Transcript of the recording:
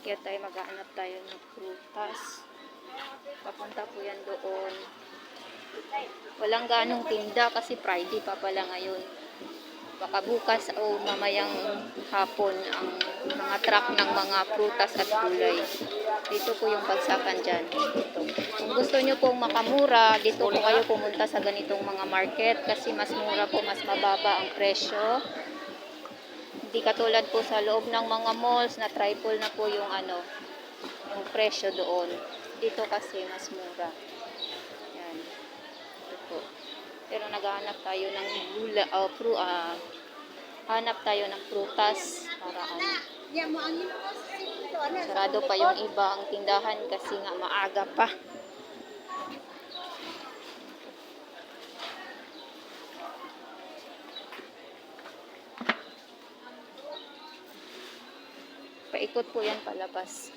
Akyat tayo, maghahanap tayo ng prutas. Papunta po yan doon. Walang ganong tinda kasi Friday pa pala ngayon. Baka bukas o mamayang hapon ang mga truck ng mga prutas at gulay. Dito po yung bagsakan dyan. Dito. Kung gusto nyo pong makamura, dito po kayo pumunta sa ganitong mga market kasi mas mura po, mas mababa ang presyo. Hindi katulad po sa loob ng mga malls na triple na po yung yung presyo doon. Dito kasi mas mura. Yan. Ito po. Pero naghahanap tayo ng hanap tayo ng prutas para sarado pa yung iba ang tindahan kasi nga maaga pa. Paikot po yan palabas.